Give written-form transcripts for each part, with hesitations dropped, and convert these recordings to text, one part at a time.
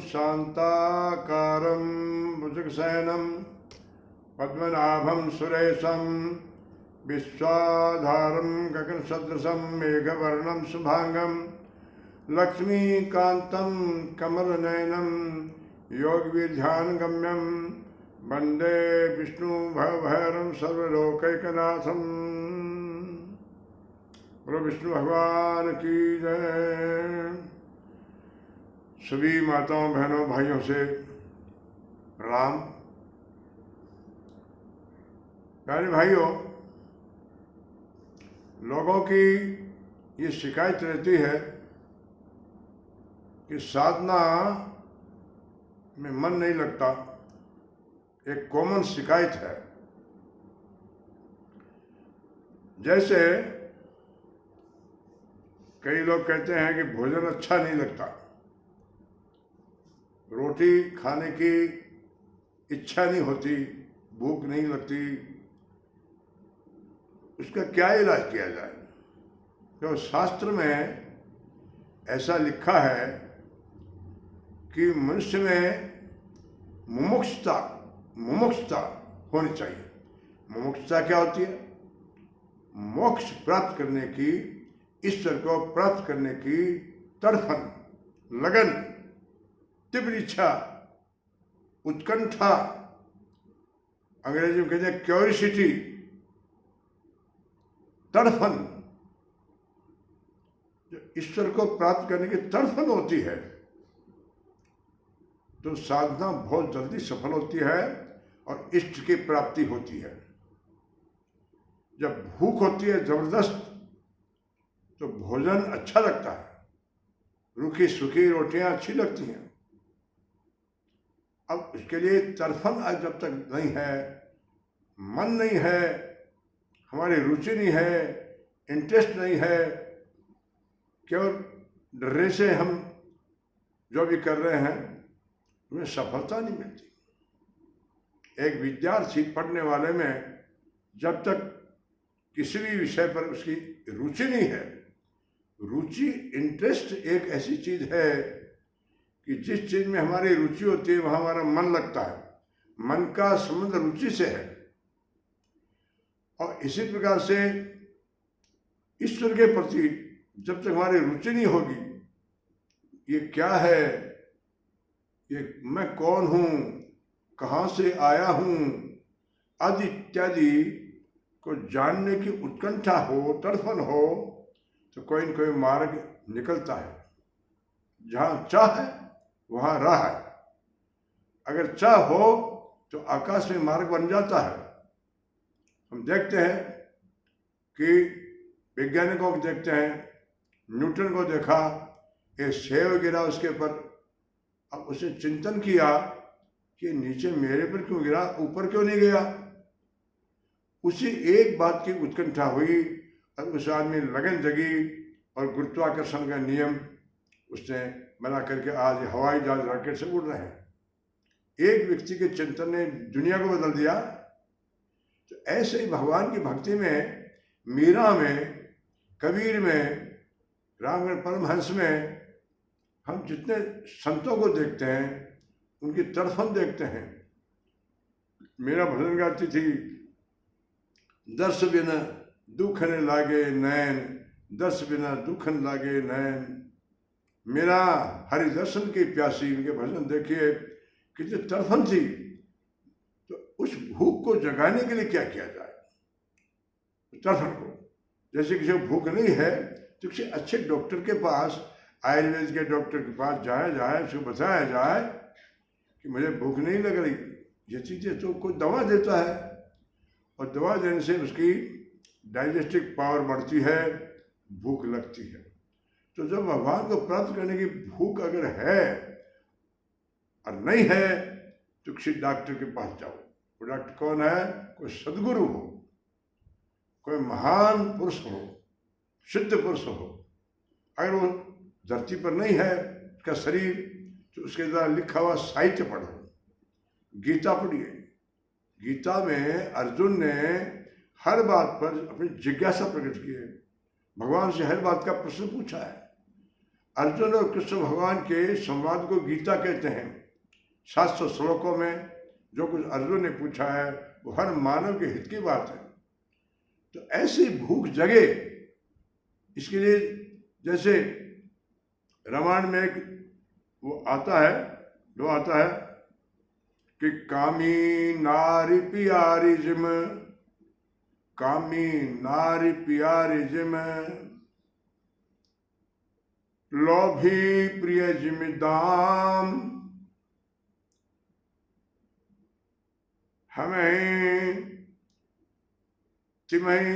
शांताकारं भुजगशयनं पद्मनाभं सुरेशं विश्वाधारं गगनसदृशं मेघवर्णं शुभांगं लक्ष्मीकान्तं कमलनयनं योगविध्यानगम्यं वंदे विष्णु भवभैरं सर्वलोकैकनाथं। बोलो विष्णु भगवान की जय। सभी माताओं बहनों भाइयों से प्रणाम। प्यारे भाइयों, लोगों की ये शिकायत रहती है कि साधना में मन नहीं लगता। एक कॉमन शिकायत है। जैसे कई लोग कहते हैं कि भोजन अच्छा नहीं लगता, रोटी खाने की इच्छा नहीं होती, भूख नहीं लगती। उसका क्या इलाज किया जाए? तो शास्त्र में ऐसा लिखा है कि मनुष्य में मुमुक्षुता होनी चाहिए। मुमुक्षुता क्या होती है? मोक्ष प्राप्त करने की, ईश्वर को प्राप्त करने की तड़फन, लगन, तीव्र इच्छा, उत्कंठा, अंग्रेजी में कहते हैं क्यूरियोसिटी, तड़फन। जो ईश्वर को प्राप्त करने की तड़फन होती है तो साधना बहुत जल्दी सफल होती है और इष्ट की प्राप्ति होती है। जब भूख होती है जबरदस्त तो भोजन अच्छा लगता है, रूखी सूखी रोटियां अच्छी लगती हैं। अब इसके लिए तड़फन आज जब तक नहीं है, मन नहीं है, हमारी रुचि नहीं है, इंटरेस्ट नहीं है, केवल डरे से हम जो भी कर रहे हैं उन्हें सफलता नहीं मिलती। एक विद्यार्थी पढ़ने वाले में जब तक किसी भी विषय पर उसकी रुचि नहीं है, रुचि, इंटरेस्ट एक ऐसी चीज है कि जिस चीज में हमारी रुचि होती है वहां हमारा मन लगता है। मन का संबंध रुचि से है। और इसी प्रकार से ईश्वर के प्रति जब तक हमारी रुचि नहीं होगी, ये क्या है, ये मैं कौन हूं, कहां से आया हूं, आदि इत्यादि को जानने की उत्कंठा हो, तड़फन हो, तो कोई न कोई मार्ग निकलता है। जहां चाह है वहां राह है। अगर चाह हो तो आकाश में मार्ग बन जाता है। हम देखते हैं कि वैज्ञानिकों को देखते हैं, न्यूटन को देखा, एक सेब गिरा उसके ऊपर। अब उसने चिंतन किया कि नीचे मेरे पर क्यों गिरा, ऊपर क्यों नहीं गया। उसी एक बात की उत्कंठा हुई और उस आदमी लगन जगी और गुरुत्वाकर्षण का नियम उसने बना करके आज हवाई जहाज रॉकेट से उड़ रहे हैं। एक व्यक्ति के चिंतन ने दुनिया को बदल दिया। तो ऐसे ही भगवान की भक्ति में, मीरा में, कबीर में, रामकृष्ण परमहंस में हम जितने संतों को देखते हैं उनकी तड़फन देखते हैं। मेरा भजन गाती थी, दर्श बिना दुखन लागे नैन, दर्श बिना दुखन लागे नैन। मेरा हरि दर्शन की प्यासी। इनके भजन देखिए कितनी तड़फन थी। तो उस भूख को जगाने के लिए क्या किया जाए? तड़फन को, जैसे किसी को भूख नहीं है तो किसी अच्छे डॉक्टर के पास, आयुर्वेद के डॉक्टर के पास जाया जाए, उसको बताया जाए कि मुझे भूख नहीं लग रही, ये चीज़ें, तो कोई दवा देता है और दवा देने से उसकी डाइजेस्टिव पावर बढ़ती है, भूख लगती है। तो जब भगवान को प्राप्त करने की भूख अगर है और नहीं है तो किसी डॉक्टर के पास जाओ। वो डॉक्टर कौन है? कोई सदगुरु हो, कोई महान पुरुष हो, सिद्ध पुरुष हो। अगर वो धरती पर नहीं है उसका शरीर, तो उसके द्वारा लिखा हुआ साहित्य पढ़ो, गीता पढ़िए। गीता में अर्जुन ने हर बात पर अपनी जिज्ञासा प्रकट की है, भगवान से हर बात का प्रश्न पूछा है। अर्जुन और कृष्ण भगवान के संवाद को गीता कहते हैं। 700 श्लोकों में जो कुछ अर्जुन ने पूछा है वो हर मानव के हित की बात है। तो ऐसी भूख जगे, इसके लिए जैसे रामायण में एक वो आता है, जो आता है कि कामी नारी प्यारी जिम, कामी नारी प्यारी जिम, लोभी प्रिय जिमिदाम, हमें तिमहि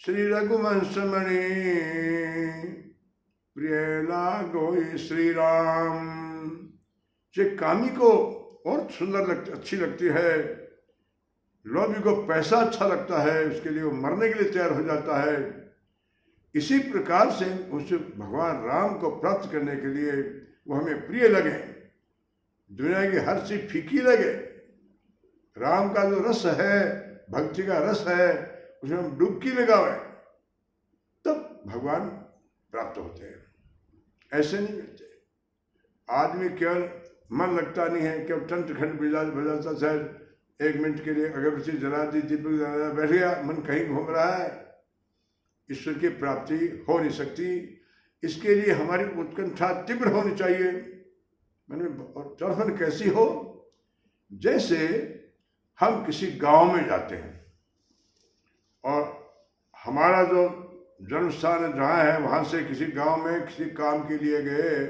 श्री रघुवंश मणि, प्रिय लागोई श्री राम। जो कामी को और सुंदर अच्छी लगती है, लोभी को पैसा अच्छा लगता है, उसके लिए वो मरने के लिए तैयार हो जाता है। इसी प्रकार से उस भगवान राम को प्राप्त करने के लिए वो हमें प्रिय लगे, दुनिया की हर चीज फीकी लगे, राम का जो रस है, भक्ति का रस है, उसमें हम डुबकी लगावे, तब भगवान प्राप्त होते हैं। ऐसे नहीं मिलते। आदमी केवल मन लगता नहीं है, केवल टंट खंड बजाता शायद 1 मिनट के लिए अगरबत्ती जला दी, दीपक जला बैठ गया, मन कहीं घूम रहा है, ईश्वर की प्राप्ति हो नहीं सकती। इसके लिए हमारी उत्कंठा तीव्र होनी चाहिए। मैंने तड़फन कैसी हो, जैसे हम किसी गांव में जाते हैं और हमारा जो जन्म स्थान जहाँ है वहाँ से किसी गांव में किसी काम के लिए गए,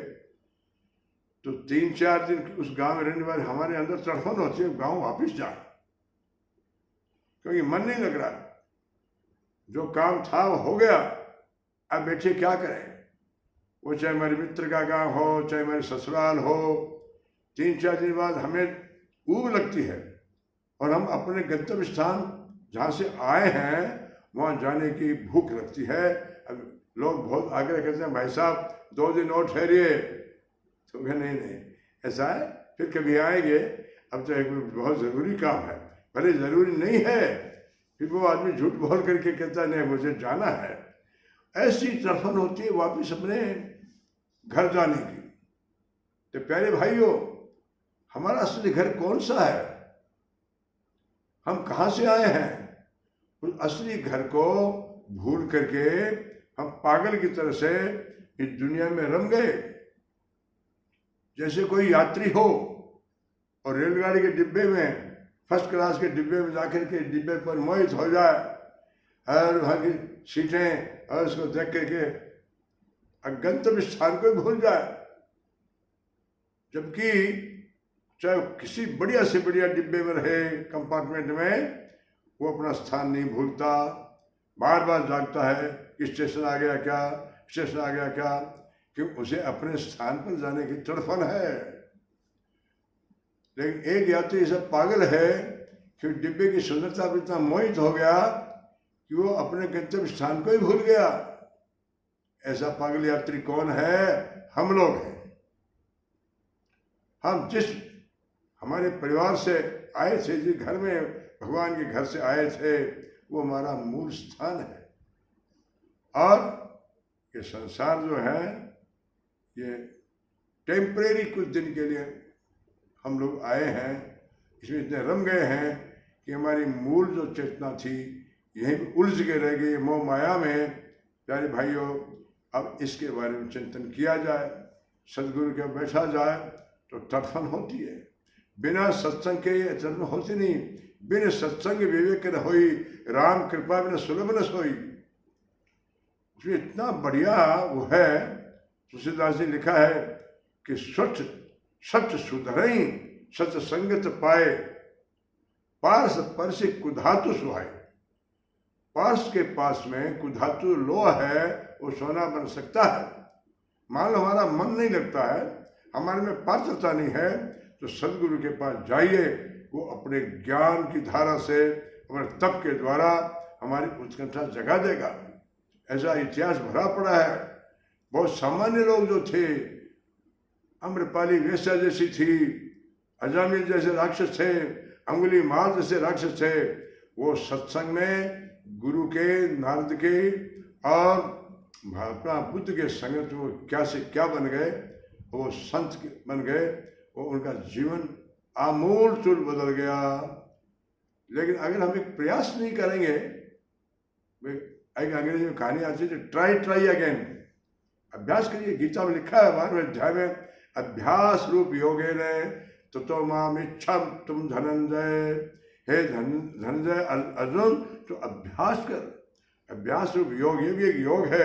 तो 3-4 दिन उस गांव में रहने वाले हमारे अंदर तड़फन होती है, गांव वापस जाए, क्योंकि मन नहीं लग रहा, जो काम था वो हो गया, अब बैठे क्या करें। वो चाहे हमारे मित्र का गांव हो, चाहे हमारे ससुराल हो, 3-4 दिन बाद हमें ऊब लगती है और हम अपने गंतव्य स्थान जहाँ से आए हैं वहाँ जाने की भूख लगती है। अब लोग बहुत आग्रह करते हैं, भाई साहब 2 दिन और ठहरिए, तो नहीं ऐसा है, फिर कभी आएंगे, अब तो एक बहुत ज़रूरी काम है, भले ज़रूरी नहीं है, फिर वो आदमी झूठ बोल करके कहता है नहीं मुझे जाना है। ऐसी तड़फन होती है वापस अपने घर जाने की। तो प्यारे भाइयों, हमारा असली घर कौन सा है, हम कहाँ से आए हैं, उस असली घर को भूल करके हम पागल की तरह से इस दुनिया में रम गए। जैसे कोई यात्री हो और रेलगाड़ी के डिब्बे में, फर्स्ट क्लास के डिब्बे में जाकर के डिब्बे पर मोहित हो जाए और वहाँ की सीटें और उसको देख करके गंतव्य स्थान को भूल जाए, जबकि चाहे किसी बढ़िया से बढ़िया डिब्बे में रहे, कंपार्टमेंट में, वो अपना स्थान नहीं भूलता, बार बार जागता है कि स्टेशन आ गया क्या, स्टेशन आ गया क्या, क्योंकि उसे अपने स्थान पर जाने की तड़फन है। लेकिन एक यात्री ऐसा पागल है कि डिब्बे की सुंदरता पर इतना मोहित हो गया कि वो अपने गंतव्य स्थान को ही भूल गया। ऐसा पागल यात्री कौन है? हम लोग हैं। हम जिस हमारे परिवार से आए थे, जिस घर में भगवान के घर से आए थे, वो हमारा मूल स्थान है। और ये संसार जो है ये टेम्परेरी कुछ दिन के लिए हम लोग आए हैं, इसमें इतने रम गए हैं कि हमारी मूल जो चेतना थी यहीं पर उलझ के रह गई मोह माया में। प्यारे भाइयों, अब इसके बारे में चिंतन किया जाए, सदगुरु के बैठा जाए तो तड़फन होती है। बिना सत्संग के ये तड़फन होती नहीं। बिना सत्संग विवेक न होई, राम कृपा बिना सुलभ न सोई। उसमें इतना बढ़िया वो है, तुलसीदास जी लिखा है कि सच सुधरई सत्संगत पाए, पार्श परसे कुधातु सुहाए। पार्श के पास में कुधातु लोह है, वो सोना बन सकता है। मान लो हमारा मन नहीं लगता है, हमारे में पात्रता नहीं है, तो सदगुरु के पास जाइए, वो अपने ज्ञान की धारा से, अपने तप के द्वारा हमारी उत्कंठा जगा देगा। ऐसा इतिहास भरा पड़ा है। बहुत सामान्य लोग जो थे, अम्रपाली वेश्या जैसी थी, अजामिल जैसे राक्षस थे, अंगुली माल जैसे राक्षस थे, वो सत्संग में गुरु के, नारद के और महात्मा बुद्ध के संगत वो क्या से क्या बन गए, वो संत बन गए, वो उनका जीवन आमूल चूल बदल गया। लेकिन अगर हम एक प्रयास नहीं करेंगे, एक अंग्रेजी में कहानी आती है, ट्राई अगेन, अभ्यास करिए। गीता में लिखा है 12वें अध्याय में, अभ्यास रूप योगे ने तो माम इच्छा तुम धनंजय, हे धनंजय अर्जुन, तो अभ्यास कर। अभ्यास रूप योग, ये भी एक योग है।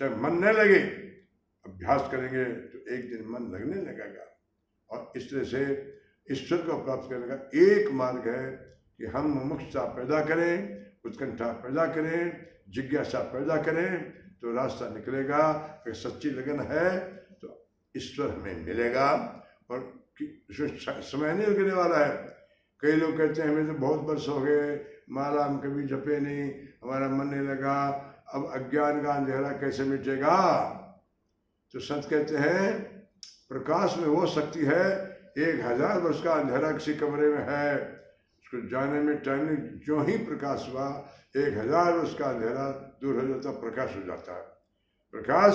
चाहे मन न लगे, अभ्यास करेंगे तो एक दिन मन लगने लगेगा। और इस तरह से ईश्वर को प्राप्त करने का एक मार्ग है कि हम मुमुक्षुता पैदा करें, उत्कंठा पैदा करें, जिज्ञासा पैदा करें, तो रास्ता निकलेगा। अगर सच्ची लगन है तो ईश्वर हमें मिलेगा। और समय नहीं लगने वाला है। कई लोग कहते हैं हमें तो बहुत वर्ष हो गए, माला हम कभी जपे नहीं, हमारा मन नहीं लगा, अब अज्ञान का अंधेरा कैसे मिटेगा। तो संत कहते हैं प्रकाश में वो शक्ति है, 1000 वर्ष का अंधेरा किसी कमरे में है, उसको जाने में टाइम नहीं, जो ही प्रकाश हुआ 1000 वर्ष का अंधेरा दूर हो जाता, प्रकाश हो जाता है। प्रकाश,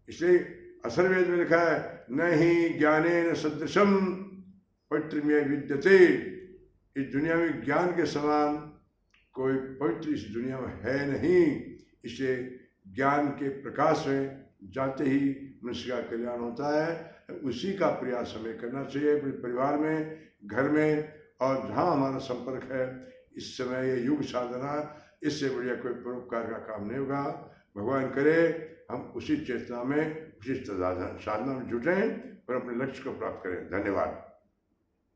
इसलिए अथर्ववेद में लिखा है, न ही ज्ञानेन सदृशम पवित्र में विद्यते। इस दुनिया में ज्ञान के समान कोई पवित्र इस दुनिया में है नहीं। इसे ज्ञान के प्रकाश में जाते ही मनुष्य का कल्याण होता है। उसी का प्रयास हमें करना चाहिए, अपने परिवार में, घर में, और जहाँ हमारा संपर्क है। इस समय ये युग साधना, इससे बढ़िया कोई परोपकार का काम नहीं होगा। भगवान करे हम उसी चेतना में, उसी साधना में जुटें और अपने लक्ष्य को प्राप्त करें। धन्यवाद।